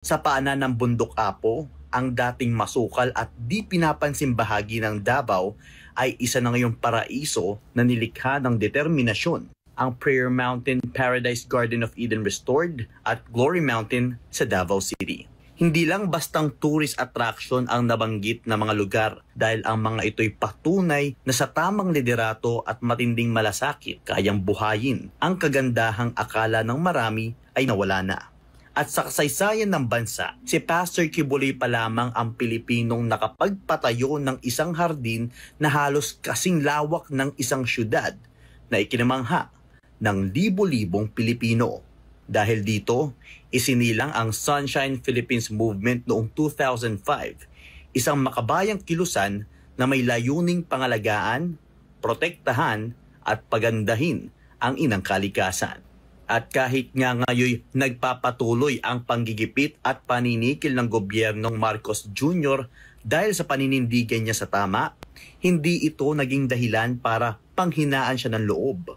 Sa paanan ng Bundok Apo, ang dating masukal at di pinapansing bahagi ng Davao ay isa na ngayong paraiso na nilikha ng determinasyon. Ang Prayer Mountain Paradise Garden of Eden Restored at Glory Mountain sa Davao City. Hindi lang bastang tourist attraction ang nabanggit na mga lugar dahil ang mga ito'y patunay na sa tamang liderato at matinding malasakit kayang buhayin ang kagandahang akala ng marami ay nawala na. At sa kasaysayan ng bansa, si Pastor Kibuloy pa lamang ang Pilipinong nakapagpatayo ng isang hardin na halos kasing lawak ng isang syudad na ikinamangha ng libo-libong Pilipino. Dahil dito, isinilang ang Sunshine Philippines Movement noong 2005, isang makabayang kilusan na may layuning pangalagaan, protektahan at pagandahin ang inang kalikasan. At kahit nga ngayon nagpapatuloy ang panggigipit at paninikil ng gobyernong Marcos Jr. dahil sa paninindigan niya sa tama, hindi ito naging dahilan para panghinaan siya ng loob.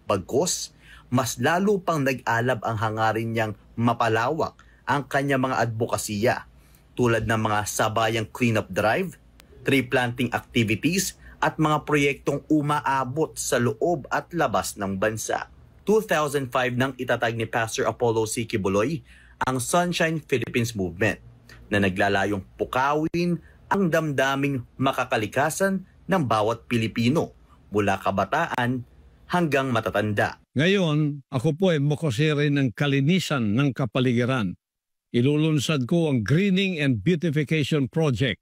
Bagkus, mas lalo pang nag-alab ang hangarin niyang mapalawak ang kanyang mga advokasya tulad ng mga sabayang cleanup drive, tree planting activities at mga proyektong umaabot sa loob at labas ng bansa. 2005 nang itatag ni Pastor Apollo C. Kibuloy ang Sunshine Philippines Movement na naglalayong pukawin ang damdaming makakalikasan ng bawat Pilipino mula kabataan hanggang matatanda. Ngayon, ako po ay mukosere ng kalinisan ng kapaligiran. Ilulunsad ko ang Greening and Beautification Project,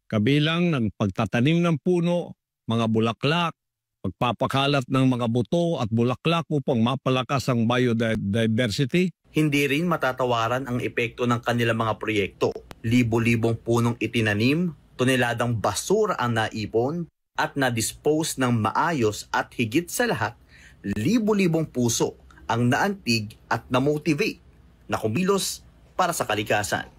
kabilang ng pagtatanim ng puno, mga bulaklak, pagpapakalat ng mga buto at bulaklak upang mapalakas ang biodiversity. Hindi rin matatawaran ang epekto ng kanilang mga proyekto. Libo-libong punong itinanim, toneladang basura ang naipon at na-dispose ng maayos at higit sa lahat, libo-libong puso ang naantig at na-motivate na kumilos para sa kalikasan.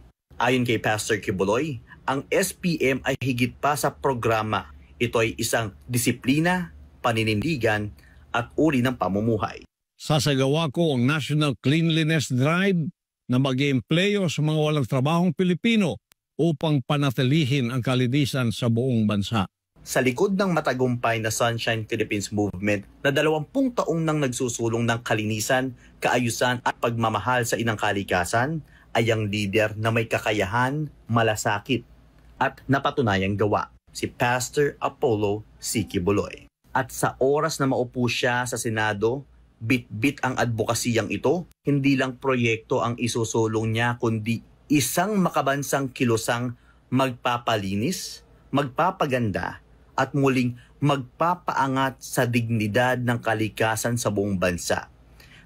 Ayon kay Pastor Kibuloy, ang SPM ay higit pa sa programa. Ito ay isang disiplina, paninindigan at uri ng pamumuhay. Sasagawa ko ang National Cleanliness Drive na mag-iempleyo sa mga walang trabahong Pilipino upang panatilihin ang kalinisan sa buong bansa. Sa likod ng matagumpay na Sunshine Philippines Movement na 20 taong nang nagsusulong ng kalinisan, kaayusan at pagmamahal sa inang kalikasan, ay ang leader na may kakayahan, malasakit at napatunayang gawa, si Pastor Apollo C. Kibuloy. At sa oras na maupo siya sa Senado, bit-bit ang advokasiyang ito, hindi lang proyekto ang isusulong niya kundi isang makabansang kilusang magpapalinis, magpapaganda at muling magpapaangat sa dignidad ng kalikasan sa buong bansa.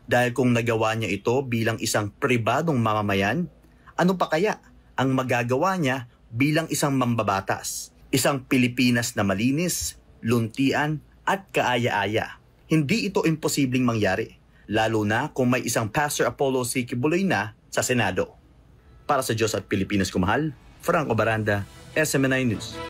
Dahil kung nagawa niya ito bilang isang pribadong mamamayan, ano pa kaya ang magagawa niya bilang isang mambabatas? Isang Pilipinas na malinis, luntian at kaaya-aya. Hindi ito imposibleng mangyari, lalo na kung may isang Pastor Apollo C. Kibuloy na sa Senado. Para sa Diyos at Pilipinas kumahal, Franco Baranda, SMNI News.